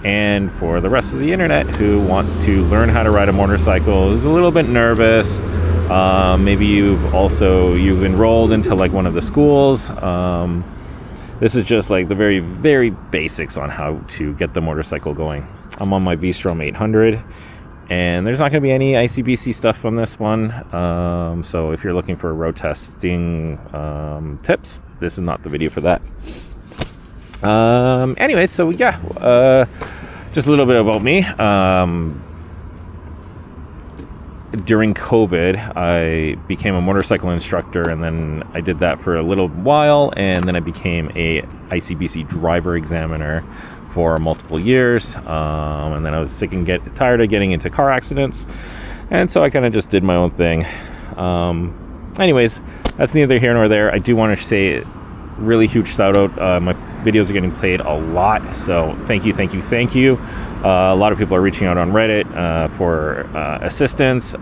and for the rest of the internet who wants to learn how to ride a motorcycle, is a little bit nervous. Maybe you've enrolled into like one of the schools. This is just like the very, very basics on how to get the motorcycle going. I'm on my V-Strom 800, and there's not going to be any ICBC stuff on this one. So if you're looking for road testing tips, this is not the video for that. Anyway, so yeah, just a little bit about me. During COVID, I became a motorcycle instructor, and then I did that for a little while, and then I became a ICBC driver examiner for multiple years, and then I was sick and tired of getting into car accidents, and so I kind of just did my own thing. Anyways, that's neither here nor there. I do want to say really huge shout out. My videos are getting played a lot, so thank you. A lot of people are reaching out on Reddit for assistance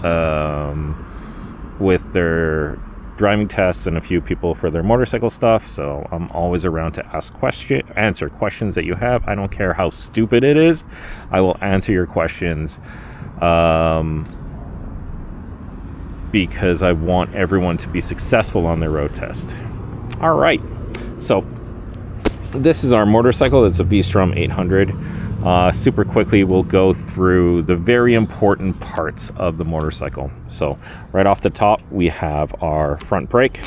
with their driving tests, and a few people for their motorcycle stuff. So I'm always around to answer questions that you have. I don't care how stupid it is. I will answer your questions because I want everyone to be successful on their road test. All right, so this is our motorcycle. It's a V-Strom 800. Super quickly, we'll go through the very important parts of the motorcycle. So right off the top, we have our front brake.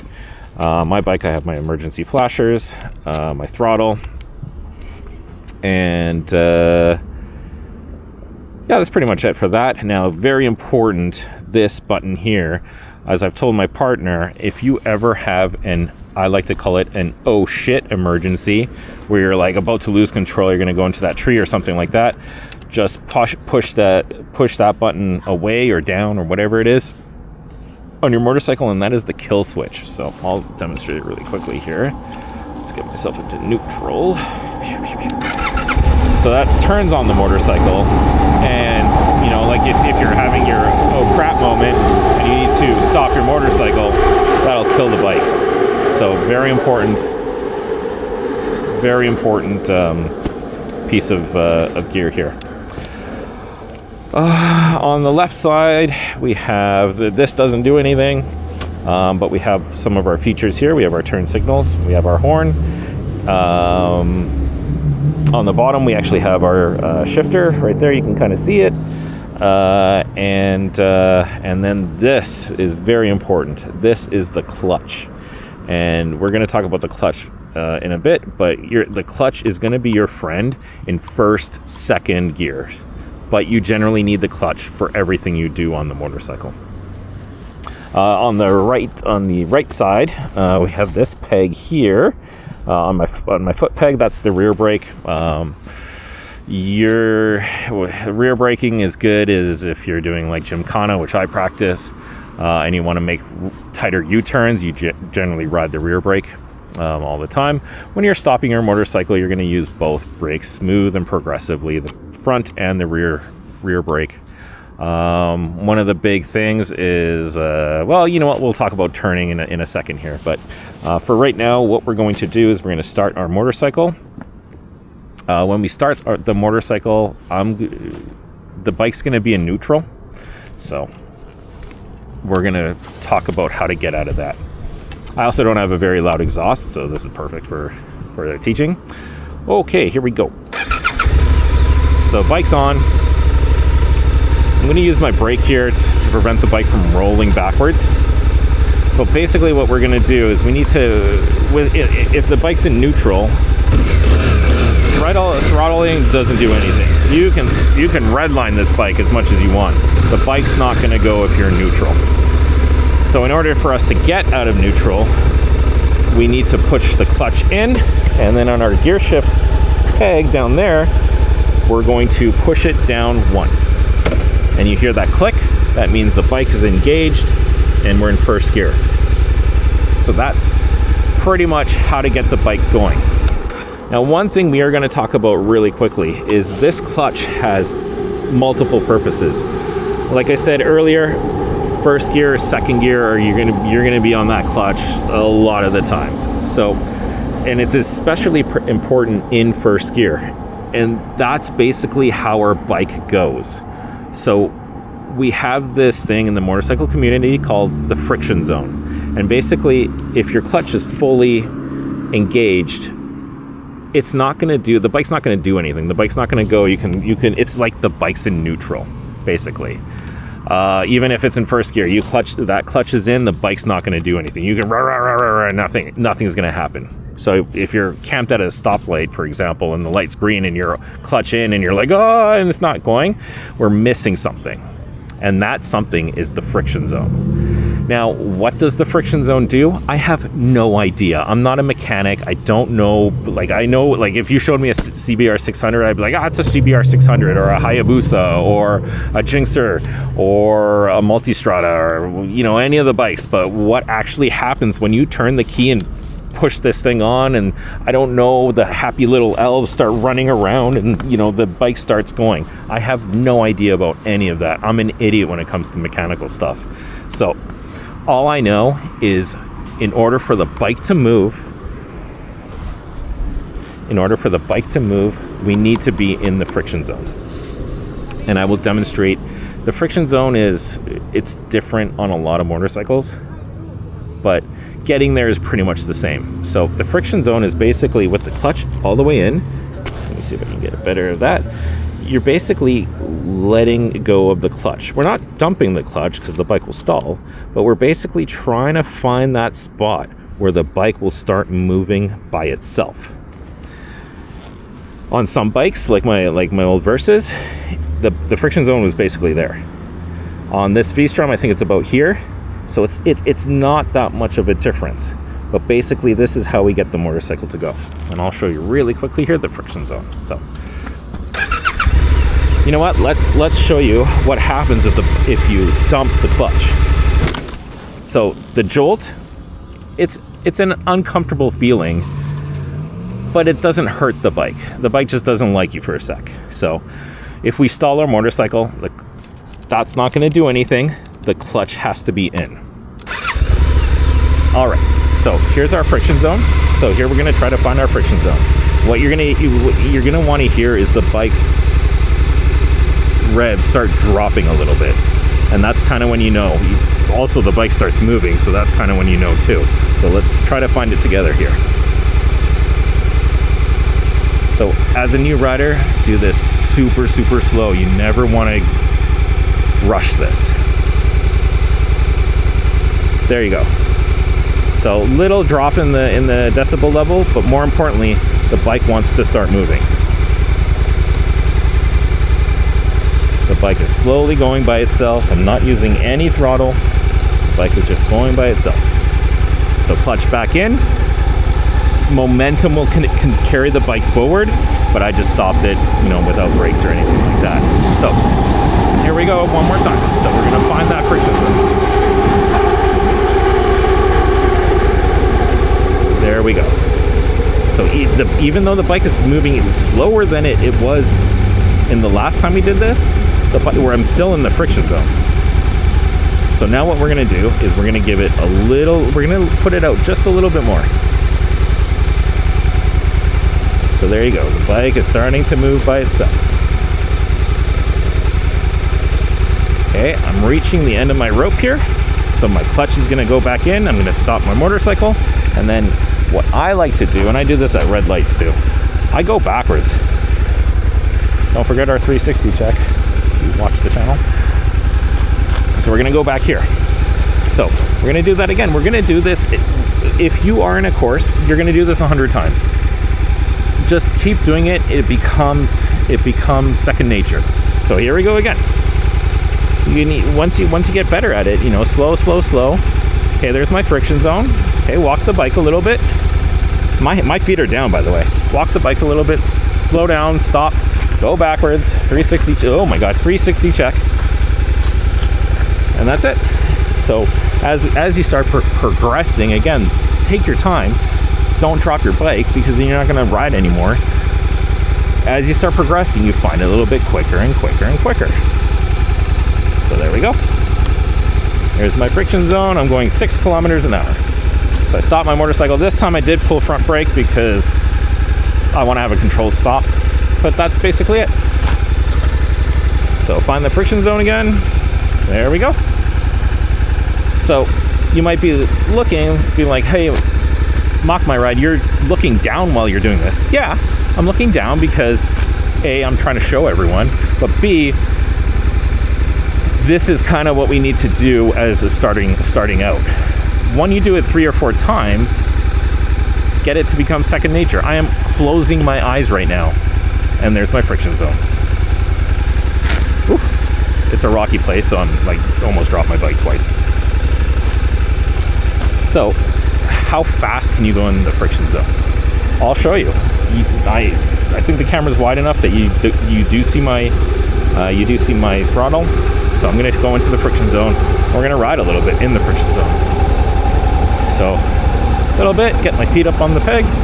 My bike, I have my emergency flashers, my throttle, and yeah, that's pretty much it for that. Now, very important, this button here, as I've told my partner, if you ever have I like to call it an oh shit emergency, where you're like about to lose control, you're going to go into that tree or something like that, just push that button away or down or whatever it is on your motorcycle, and that is the kill switch. So I'll demonstrate it really quickly here. Let's get myself into neutral. So that turns on the motorcycle, and you know, like if you're having your oh crap moment and you need to stop your motorcycle, that'll kill the bike. So very important piece of gear here. On the left side, we have this doesn't do anything, but we have some of our features here. We have our turn signals, we have our horn. On the bottom, we actually have our shifter right there. You can kind of see it. And then this is very important. This is the clutch. And we're going to talk about the clutch in a bit, but the clutch is going to be your friend in first, second gears, but you generally need the clutch for everything you do on the motorcycle. On the right side, we have this peg here on my foot peg. That's the rear brake. Your rear braking is good is if you're doing like Gymkhana, which I practice. And you want to make tighter U-turns, you generally ride the rear brake all the time. When you're stopping your motorcycle, you're going to use both brakes, smooth and progressively, the front and the rear brake. One of the big things is, well, you know what, we'll talk about turning in a second here. But for right now, what we're going to do is we're going to start our motorcycle. When we start the motorcycle, the bike's going to be in neutral. So we're going to talk about how to get out of that. I also don't have a very loud exhaust, so this is perfect for their teaching. Okay, here we go. So bike's on. I'm going to use my brake here to prevent the bike from rolling backwards. But basically what we're going to do is we need to, if the bike's in neutral, throttling doesn't do anything. You can redline this bike as much as you want. The bike's not going to go if you're in neutral. So in order for us to get out of neutral, we need to push the clutch in, and then on our gear shift peg down there, we're going to push it down once. And you hear that click, that means the bike is engaged and we're in first gear. So that's pretty much how to get the bike going. Now, one thing we are going to talk about really quickly is this clutch has multiple purposes. Like I said earlier, first gear, second gear, or you're gonna be on that clutch a lot of the times. So, and it's especially important in first gear. And that's basically how our bike goes. So we have this thing in the motorcycle community called the friction zone. And basically, if your clutch is fully engaged, the bike's not going to do anything. The bike's not going to go. It's like the bike's in neutral, basically. Even if it's in first gear, that clutch is in, the bike's not going to do anything. You can nothing's going to happen. So if you're camped at a stoplight, for example, and the light's green and you're clutch in and you're like, oh, and it's not going, we're missing something. And that something is the friction zone. Now, what does the friction zone do? I have no idea. I'm not a mechanic. I don't know. I know, if you showed me a CBR 600, I'd be like, it's a CBR 600 or a Hayabusa or a Jinxer or a Multistrada or, any of the bikes. But what actually happens when you turn the key and push this thing on, and I don't know, the happy little elves start running around and the bike starts going. I have no idea about any of that. I'm an idiot when it comes to mechanical stuff. So all I know is in order for the bike to move, we need to be in the friction zone. And I will demonstrate. The friction zone it's different on a lot of motorcycles, but getting there is pretty much the same. So the friction zone is basically with the clutch all the way in. Let me see if I can get a better of that. You're basically letting go of the clutch. We're not dumping the clutch because the bike will stall, but we're basically trying to find that spot where the bike will start moving by itself. On some bikes, like my old Versas, the friction zone was basically there. On this V-Strom, I think it's about here. So it's not that much of a difference, but basically this is how we get the motorcycle to go. And I'll show you really quickly here the friction zone. So, you know what? Let's show you what happens if you dump the clutch. So the jolt, it's an uncomfortable feeling, but it doesn't hurt the bike. The bike just doesn't like you for a sec. So if we stall our motorcycle, that's not going to do anything. The clutch has to be in. All right, so here's our friction zone. So here we're going to try to find our friction zone. What you're going to want to hear is the bike's revs start dropping a little bit, and that's kind of when also the bike starts moving, so that's kind of when too. So let's try to find it together here. So as a new rider, do this super slow. You never want to rush this. There you go. So little drop in the decibel level, but more importantly, the bike wants to start moving. The bike is slowly going by itself. I'm not using any throttle. The bike is just going by itself. So clutch back in. Momentum can carry the bike forward, but I just stopped it, without brakes or anything like that. So here we go one more time. So we're gonna find that friction zone. There we go. So even though the bike is moving slower than it was in the last time we did this, where I'm still in the friction zone. So now what we're going to do is we're going to give it we're going to put it out just a little bit more. So there you go. The bike is starting to move by itself. Okay, I'm reaching the end of my rope here. So my clutch is going to go back in. I'm going to stop my motorcycle. And then what I like to do, and I do this at red lights too, I go backwards. Don't forget our 360 check. You watch the channel. So we're going to go back here. So we're going to do that again. We're going to do this. If you are in a course, you're going to do this 100 times. Just keep doing it. It becomes second nature. So here we go again. Once you get better at it, slow. Okay, there's my friction zone. Okay, walk the bike a little bit. My feet are down, by the way. Walk the bike a little bit, slow down, stop, go backwards, 360, oh my God, 360 check. And that's it. So as you start progressing, again, take your time. Don't drop your bike because then you're not gonna ride anymore. As you start progressing, you find it a little bit quicker and quicker and quicker. So there we go. There's my friction zone. I'm going 6 kilometers an hour. So I stopped my motorcycle. This time I did pull front brake because I want to have a controlled stop. but that's basically it. So find the friction zone again. There we go. So you might be looking, being like, hey, Mock My Ride, you're looking down while you're doing this. Yeah, I'm looking down because A, I'm trying to show everyone, but B, this is kind of what we need to do as a starting out. When you do it 3 or 4 times, get it to become second nature. I am closing my eyes right now, and there's my friction zone. Whew. It's a rocky place, so I'm like almost dropped my bike twice. So, how fast can you go in the friction zone? I'll show you. I think the camera's wide enough that you do see my throttle. So I'm going to go into the friction zone. We're going to ride a little bit in the friction zone. So a little bit, get my feet up on the pegs.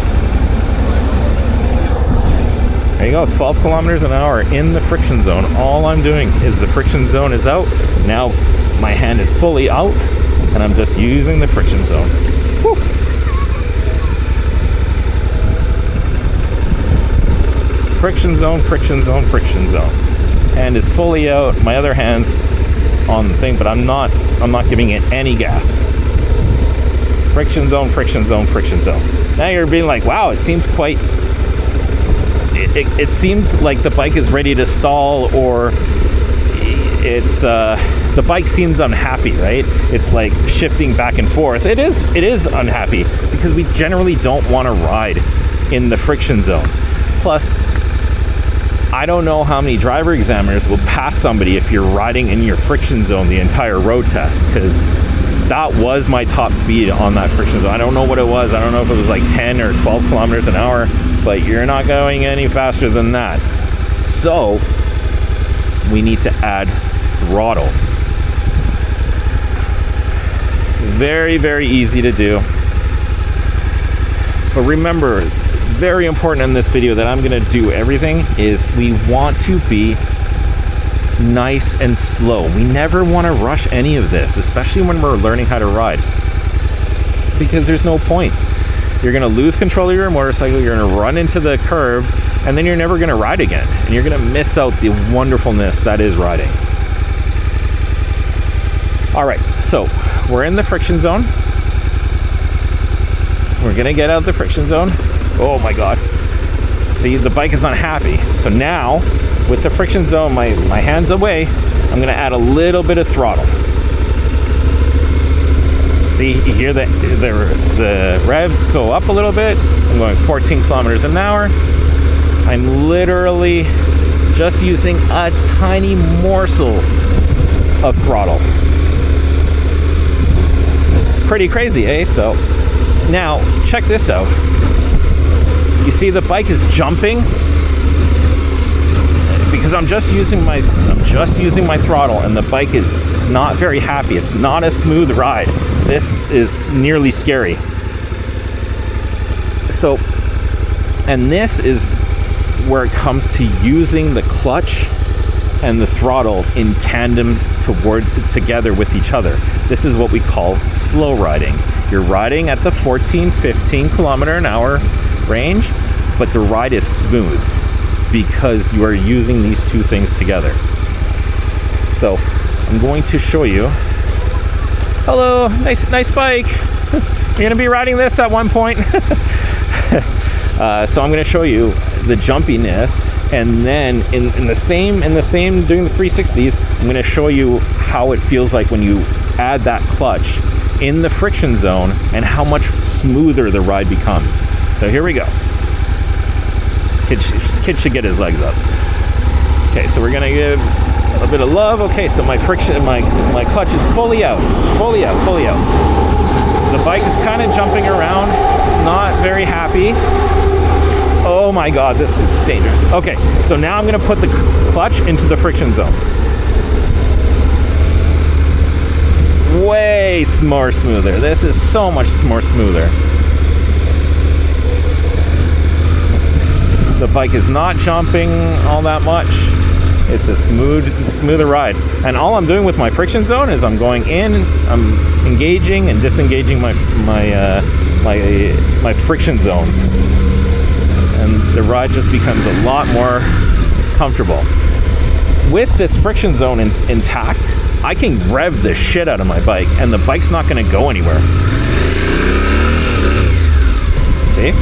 There you go, 12 kilometers an hour in the friction zone. All I'm doing is the friction zone is out. Now my hand is fully out and I'm just using the friction zone. Woo. Friction zone, friction zone, friction zone. Hand is fully out, my other hand's on the thing, but I'm not giving it any gas. Friction zone, friction zone, friction zone. Now you're being like, wow, it seems quite, it seems like the bike is ready to stall, or it's, the bike seems unhappy, right? It's like shifting back and forth. It is unhappy because we generally don't want to ride in the friction zone. Plus, I don't know how many driver examiners will pass somebody if you're riding in your friction zone the entire road test, because that was my top speed on that friction zone. I don't know what it was. I don't know if it was like 10 or 12 kilometers an hour, but you're not going any faster than that. So we need to add throttle. Very, very easy to do. But remember, very important in this video that I'm going to do everything is we want to be nice and slow. We never want to rush any of this, especially when we're learning how to ride, because there's no point. You're going to lose control of your motorcycle, you're going to run into the curb, and then you're never going to ride again, and you're going to miss out the wonderfulness that is riding. All right, so we're in the friction zone. We're going to get out of the friction zone. Oh my God. See, the bike is unhappy. So now, with the friction zone, my hand's away, I'm gonna add a little bit of throttle. See, you hear the revs go up a little bit. I'm going 14 kilometers an hour. I'm literally just using a tiny morsel of throttle. Pretty crazy, eh? So now, check this out. You see the bike is jumping because I'm just using my throttle, and the bike is not very happy. It's not a smooth ride. This is nearly scary. So, and this is where it comes to using the clutch and the throttle in tandem together with each other. This is what we call slow riding. You're riding at the 14-15 kilometer an hour range, but the ride is smooth because you are using these two things together. So I'm going to show you. Hello, nice bike. You're gonna be riding this at one point. So I'm going to show you the jumpiness, and then in the same doing the 360s, I'm going to show you how it feels like when you add that clutch in the friction zone and how much smoother the ride becomes. So here we go. Kid should get his legs up. Okay, so we're gonna give a bit of love. Okay, so my clutch is fully out. The bike is kind of jumping around. It's not very happy. Oh my God, this is dangerous. Okay, so now I'm gonna put the clutch into the friction zone. Way more smoother. This is so much more smoother. The bike is not jumping all that much. It's a smoother ride. And all I'm doing with my friction zone is I'm going in, I'm engaging and disengaging my friction zone. And the ride just becomes a lot more comfortable. With this friction zone intact, I can rev the shit out of my bike, and the bike's not going to go anywhere. See?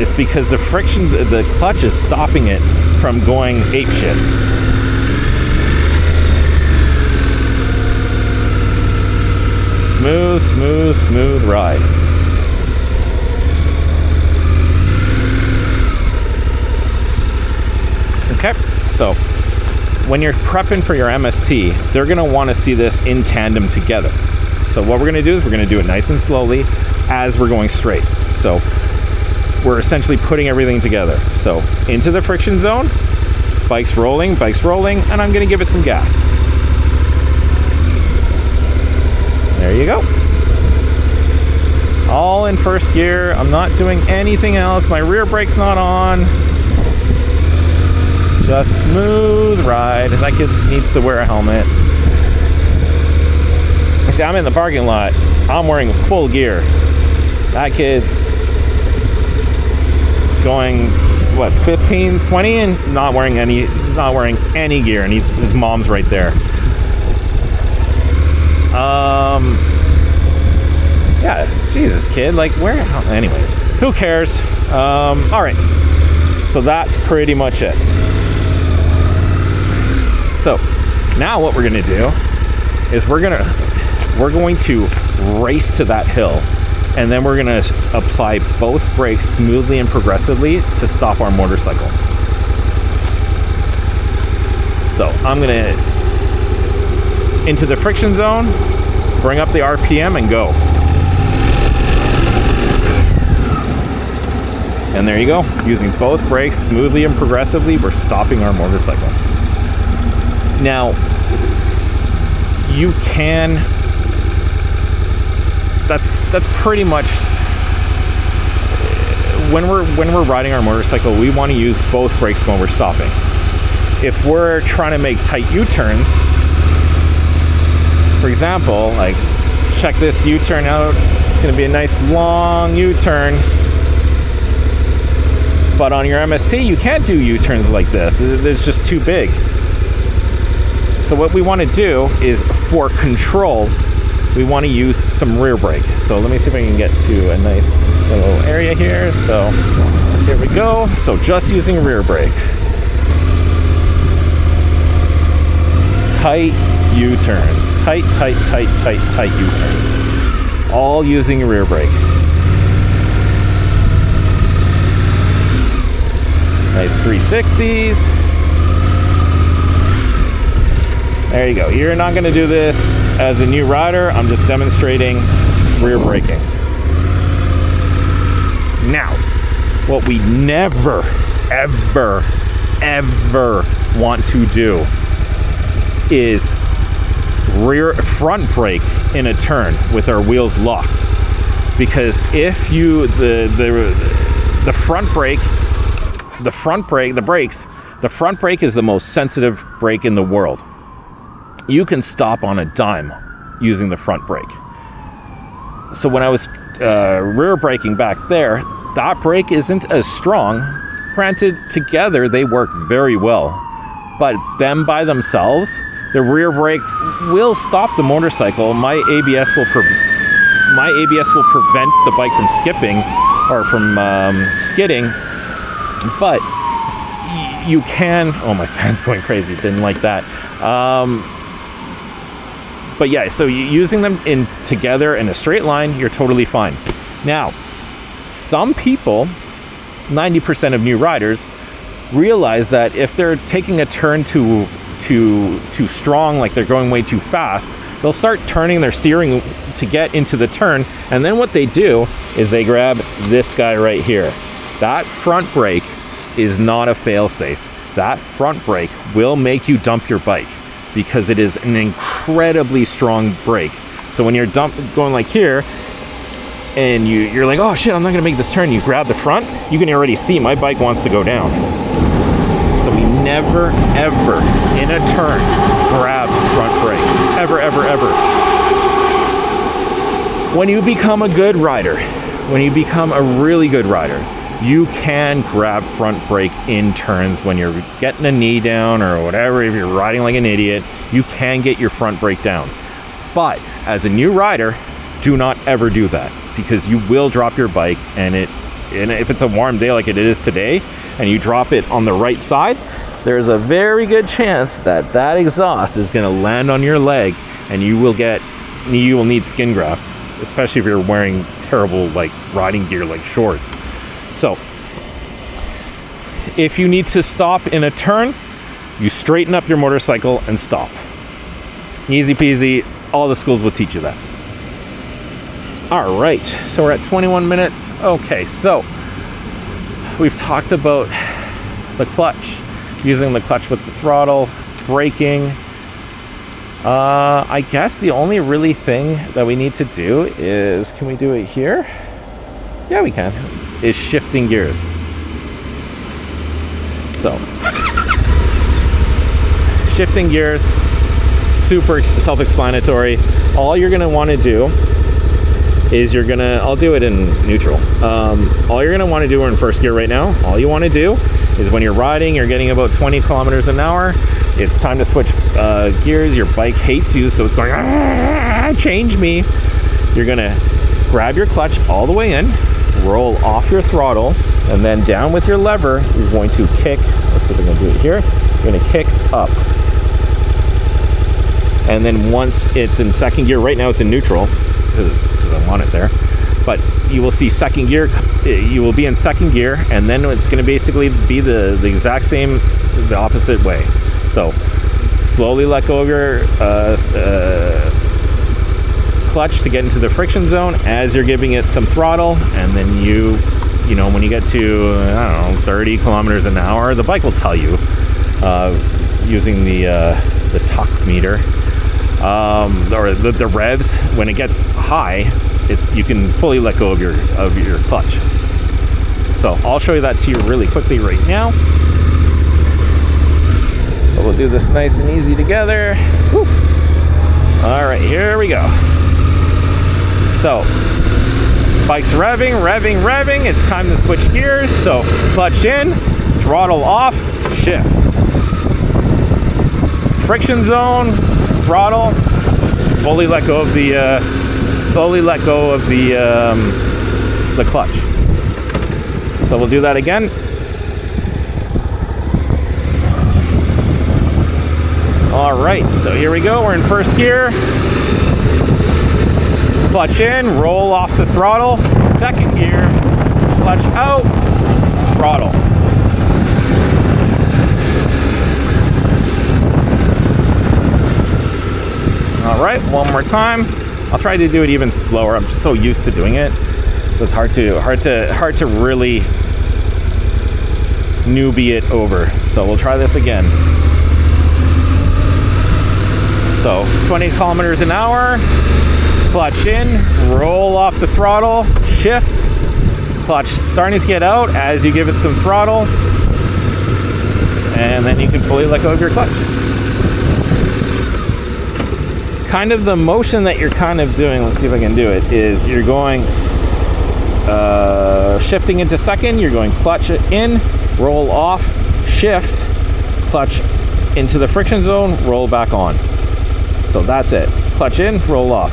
It's because the friction, the clutch is stopping it from going apeshit. Smooth, smooth, smooth ride. Okay, so when you're prepping for your MST, they're going to want to see this in tandem together. So what we're going to do is we're going to do it nice and slowly as we're going straight. So we're essentially putting everything together. So into the friction zone, bike's rolling, and I'm going to give it some gas. There you go. All in first gear. I'm not doing anything else. My rear brake's not on. Just smooth ride. And that kid needs to wear a helmet. See, I'm in the parking lot. I'm wearing full gear. That kid's going, what, 15, 20, and not wearing any gear, and his mom's right there. Yeah, Jesus, kid, like, where? Anyways, who cares? All right, so that's pretty much it. So now what we're gonna do is we're going to race to that hill, and then we're gonna apply both brakes smoothly and progressively to stop our motorcycle. So I'm gonna into the friction zone, bring up the RPM, and go. And there you go. Using both brakes smoothly and progressively, we're stopping our motorcycle. Now, you can. That's pretty much when we're riding our motorcycle. We want to use both brakes when we're stopping. If we're trying to make tight U-turns, for example, like check this U-turn out. It's going to be a nice long U-turn. But on your MST, you can't do U-turns like this. It's just too big. So what we want to do is, for control, we want to use some rear brake. So let me see if I can get to a nice little area here. So here we go. So just using rear brake. Tight U-turns. Tight U-turns. All using rear brake. Nice 360s. There you go. You're not going to do this as a new rider. I'm just demonstrating rear braking. Now, what we never, ever, ever want to do is front brake in a turn with our wheels locked. Because if you, the front brake is the most sensitive brake in the world. You can stop on a dime using the front brake. So when I was rear braking back there, that brake isn't as strong. Granted, together they work very well, but them by themselves, the rear brake will stop the motorcycle. My ABS will prevent the bike from skipping or from skidding, but you can. Oh, my fan's going crazy. Didn't like that. But yeah, so using them together in a straight line, you're totally fine. Now, some people, 90% of new riders, realize that if they're taking a turn too strong, like they're going way too fast, they'll start turning their steering to get into the turn, and then what they do is they grab this guy right here. That front brake is not a fail-safe. That front brake will make you dump your bike because it is an incredibly strong brake. So when you're going like here, and you're like, oh shit, I'm not gonna make this turn, you grab the front, you can already see my bike wants to go down. So we never, ever, in a turn, grab front brake. Ever, ever, ever. When you become a good rider, when you become a really good rider, you can grab front brake in turns when you're getting a knee down or whatever. If you're riding like an idiot, you can get your front brake down. But as a new rider, do not ever do that, because you will drop your bike, and if it's a warm day like it is today and you drop it on the right side, there's a very good chance that that exhaust is going to land on your leg, and you will need skin grafts, especially if you're wearing terrible like riding gear like shorts. So if you need to stop in a turn, you straighten up your motorcycle and stop. Easy peasy. All the schools will teach you that. All right, so we're at 21 minutes. Okay, so we've talked about the clutch, using the clutch with the throttle, braking. I guess the only really thing that we need to do is, can we do it here? Yeah, we can. Is shifting gears. So, shifting gears, super self-explanatory. All you're gonna want to do is I'll do it in neutral. All you're gonna want to do, we're in first gear right now. All you want to do is when you're riding, you're getting about 20 kilometers an hour. It's time to switch gears. Your bike hates you, so it's going, change me. You're gonna grab your clutch all the way in, roll off your throttle, and then down with your lever, you're going to kick. Let's see if I can do it here. You're gonna kick up. And then once it's in second gear, right now it's in neutral, because I want it there, but you will see second gear, you will be in second gear, and then it's going to basically be the exact same, the opposite way. So slowly let go of your clutch to get into the friction zone as you're giving it some throttle, and then you know, when you get to, I don't know, 30 kilometers an hour, the bike will tell you using the tuck meter, or the revs. When it gets high, you can fully let go of your clutch. So I'll show you that to you really quickly right now. But we'll do this nice and easy together. Woo. All right, here we go. So bike's revving. It's time to switch gears. So clutch in, throttle off, shift. Friction zone, throttle, slowly let go of the clutch. So we'll do that again. All right, so here we go. We're in first gear. Clutch in, roll off the throttle. Second gear, clutch out, throttle. All right, one more time. I'll try to do it even slower. I'm just so used to doing it, so it's hard to really newbie it over. So we'll try this again. So 20 kilometers an hour, clutch in, roll off the throttle, shift, clutch starting to get out as you give it some throttle, and then you can fully let go of your clutch. Kind of the motion that you're kind of doing, let's see if I can do it, is you're going shifting into second, you're going clutch in, roll off, shift, clutch into the friction zone, roll back on. So that's it. Clutch in, roll off.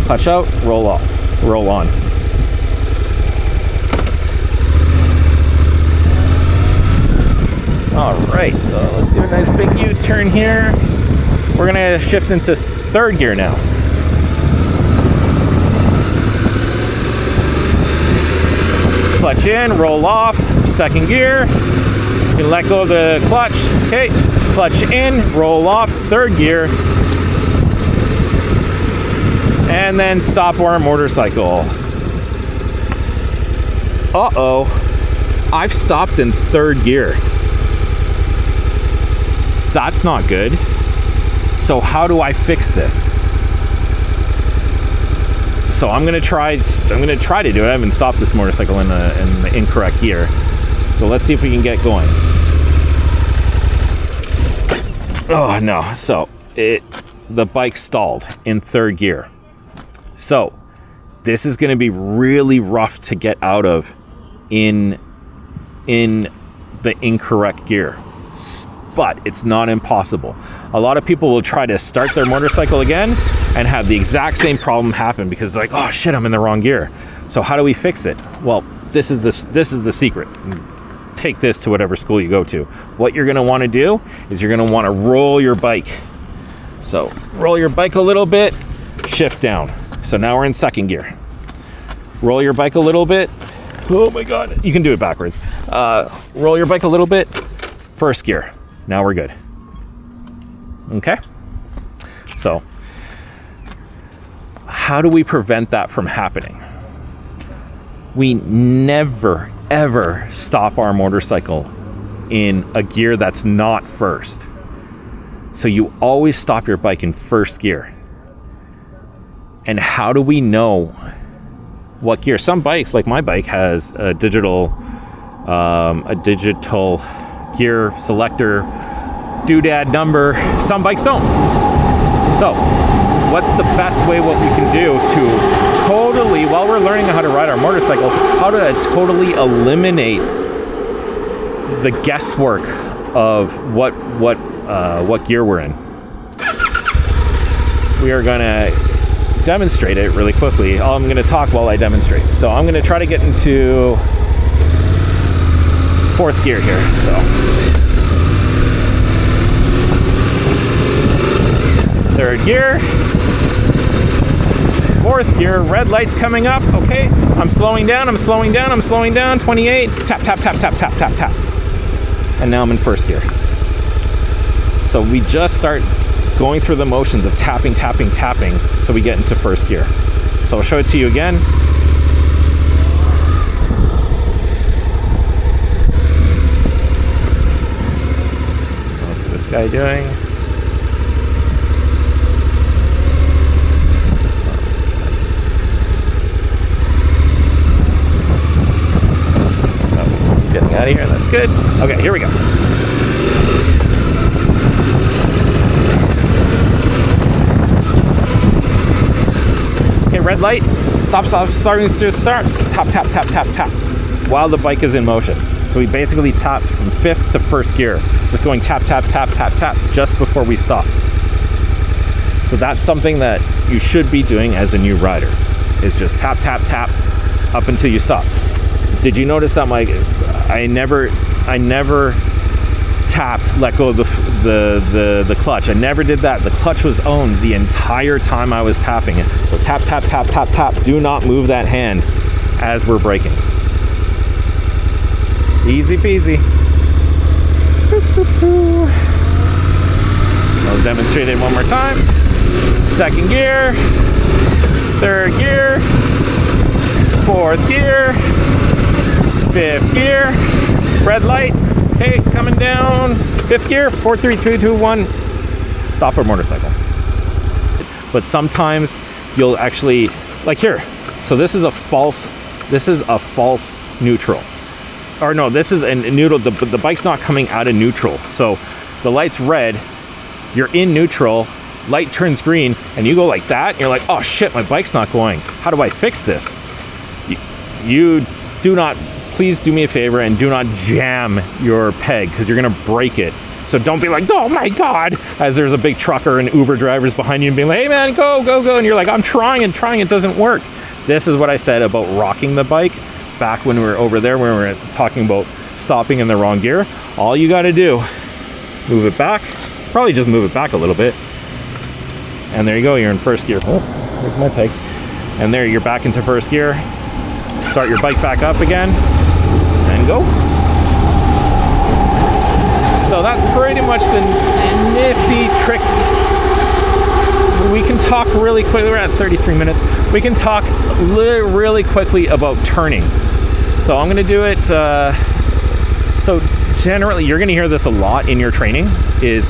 Clutch out, roll off, roll on. All right, so let's do a nice big U-turn here. We're gonna shift into third gear now. Clutch in, roll off, second gear. You can let go of the clutch. Okay, clutch in, roll off, third gear. And then stop our motorcycle. Uh-oh, I've stopped in third gear. That's not good. So how do I fix this? So I'm gonna try to do it. I haven't stopped this motorcycle in the incorrect gear. So let's see if we can get going. Oh no, so the bike stalled in third gear. So this is gonna be really rough to get out of in the incorrect gear, but it's not impossible. A lot of people will try to start their motorcycle again and have the exact same problem happen because they're like, oh shit, I'm in the wrong gear. So how do we fix it? Well, this is the secret. Take this to whatever school you go to. What you're going to want to do is you're going to want to roll your bike. So roll your bike a little bit, shift down. So now we're in second gear. Roll your bike a little bit. Oh my God, you can do it backwards. Roll your bike a little bit, first gear. Now we're good. Okay? So how do we prevent that from happening? We never, ever stop our motorcycle in a gear that's not first. So you always stop your bike in first gear. And how do we know what gear? Some bikes, like my bike, has a digital gear selector, doodad number. Some bikes don't. So what's the best way, what we can do to totally, while we're learning how to ride our motorcycle, how to totally eliminate the guesswork of what gear we're in? We are gonna demonstrate it really quickly. I'm gonna talk while I demonstrate. So I'm gonna try to get into fourth gear here. So third gear, fourth gear, red lights coming up. Okay, I'm slowing down, 28, tap, tap, tap, tap, tap, tap, tap. And now I'm in first gear. So we just start going through the motions of tapping, tapping, tapping, so we get into first gear. So I'll show it to you again. What's this guy doing? Getting out of here, that's good. Okay, here we go. Okay, red light, stop, starting to start, tap, tap, tap, tap, tap, while the bike is in motion. So we basically tapped from fifth to first gear, just going tap, tap, tap, tap, tap, just before we stop. So that's something that you should be doing as a new rider, is just tap, tap, tap, up until you stop. Did you notice that I never tapped, let go of the clutch. I never did that. The clutch was owned the entire time I was tapping it. So tap, tap, tap, tap, tap. Do not move that hand as we're braking. Easy peasy. I'll demonstrate it one more time. Second gear, third gear, fourth gear, fifth gear, red light. Okay, coming down, fifth gear, 4, 3, 2, 2, 1, stop our motorcycle. But sometimes you'll actually, like here, so this is a false neutral. Or no, this is a neutral, the bike's not coming out of neutral. So the light's red, you're in neutral, light turns green, and you go like that, and you're like, oh shit, my bike's not going. How do I fix this? You do not, please do me a favor and do not jam your peg, because you're gonna break it. So don't be like, oh my God, as there's a big trucker and Uber drivers behind you and being like, hey man, go, go, go. And you're like, I'm trying, it doesn't work. This is what I said about rocking the bike back when we were over there, when we were talking about stopping in the wrong gear. All you gotta do, move it back, probably just move it back a little bit. And there you go, you're in first gear. Oh, there's my peg. And there, you're back into first gear. Start your bike back up again and go. So that's pretty much the nifty tricks. We can talk really quickly. We're at 33 minutes. We can talk really quickly about turning. So I'm going to do it. So generally, you're going to hear this a lot in your training, is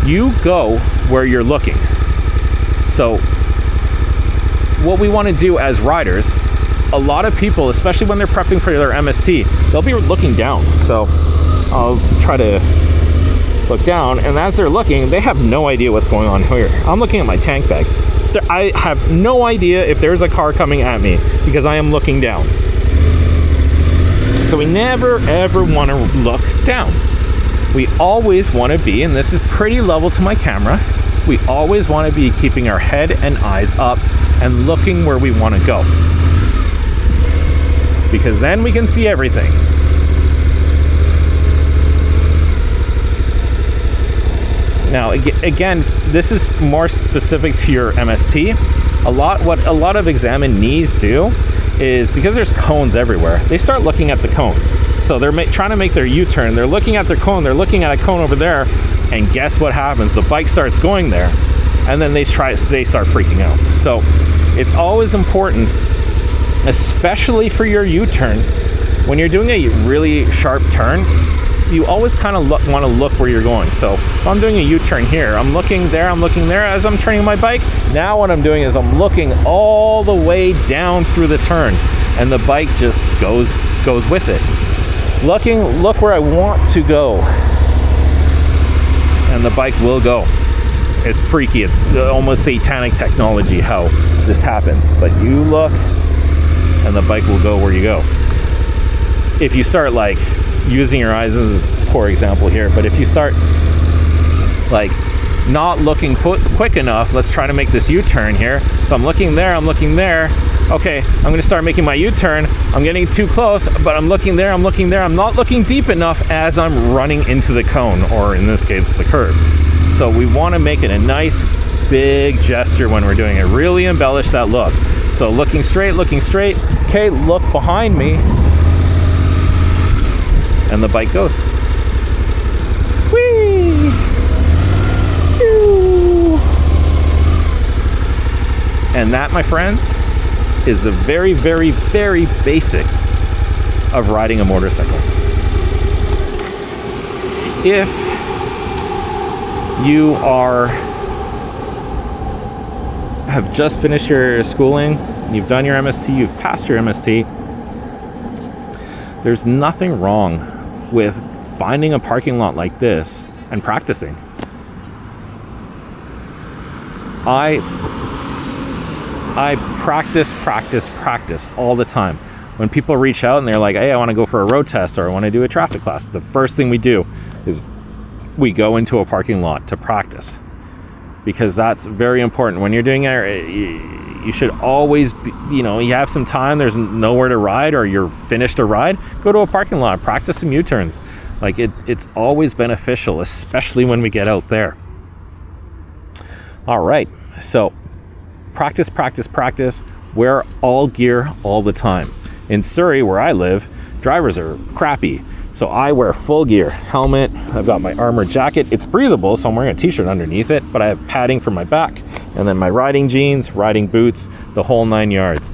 you go where you're looking. So what we want to do as riders, a lot of people, especially when they're prepping for their MST, they'll be looking down. So I'll try to look down, and as they're looking, they have no idea what's going on here. I'm looking at my tank bag. I have no idea if there's a car coming at me because I am looking down. So we never ever want to look down. We always want to be, and this is pretty level to my camera, we always want to be keeping our head and eyes up and looking where we want to go. Because then we can see everything. Now, again, this is more specific to your MST. What a lot of examinees do is, because there's cones everywhere, they start looking at the cones. So they're trying to make their U-turn. They're looking at their cone. They're looking at a cone over there, and guess what happens? The bike starts going there, and then they start freaking out. So it's always important, especially for your U-turn, when you're doing a really sharp turn, you always kind of want to look where you're going. So if I'm doing a U-turn here, I'm looking there as I'm turning my bike. Now what I'm doing is I'm looking all the way down through the turn, and the bike just goes with it. Look where I want to go, and the bike will go. It's freaky. It's almost satanic technology how this happens. But you look, and the bike will go where you go. If you start like using your eyes, as a poor example here, but if you start like not looking quick enough, let's try to make this U-turn here. So I'm looking there. Okay, I'm going to start making my U-turn. I'm getting too close, but I'm looking there. I'm not looking deep enough as I'm running into the cone, or in this case, the curb. So we want to make it a nice big gesture when we're doing it. Really embellish that look. So looking straight. Okay, look behind me. And the bike goes. Whee! And that, my friends, is the very, very, very basics of riding a motorcycle. If you have just finished your schooling, you've done your MST, you've passed your MST, there's nothing wrong with finding a parking lot like this and practicing. I practice all the time. When people reach out and they're like, hey, I want to go for a road test, or I want to do a traffic class, the first thing we do is we go into a parking lot to practice, because that's very important. When you're doing it, you should always be, you have some time, there's nowhere to ride, or you're finished a ride, go to a parking lot, practice some U-turns. Like it's always beneficial, especially when we get out there. All right, so practice. Wear all gear all the time. In Surrey, where I live, drivers are crappy. So I wear full gear, helmet, I've got my armor jacket. It's breathable, so I'm wearing a t-shirt underneath it, but I have padding for my back, and then my riding jeans, riding boots, the whole 9 yards.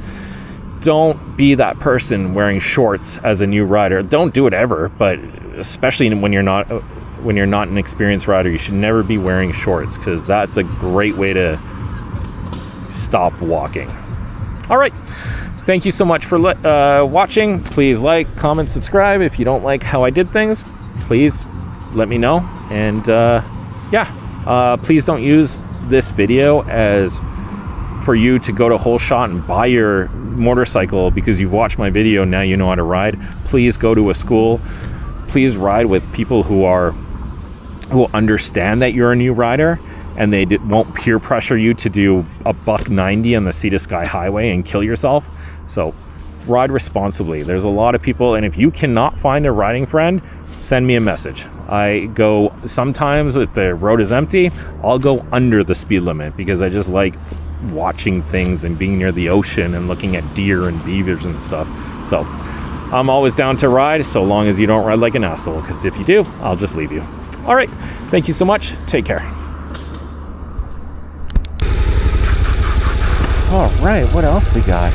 Don't be that person wearing shorts as a new rider. Don't do it ever, but especially when you're not an experienced rider, you should never be wearing shorts, because that's a great way to stop walking. All right. Thank you so much for watching. Please like, comment, subscribe. If you don't like how I did things, please let me know. And please don't use this video as for you to go to Whole Shot and buy your motorcycle because you've watched my video. Now you know how to ride. Please go to a school. Please ride with people who understand that you're a new rider, and they won't peer pressure you to do a $190 on the Sea to Sky Highway and kill yourself. So ride responsibly. There's a lot of people, and if you cannot find a riding friend, send me a message. I go sometimes, if the road is empty, I'll go under the speed limit, because I just like watching things and being near the ocean and looking at deer and beavers and stuff. So I'm always down to ride, so long as you don't ride like an asshole, because if you do, I'll just leave you. All right, thank you so much. Take care. All right, what else we got?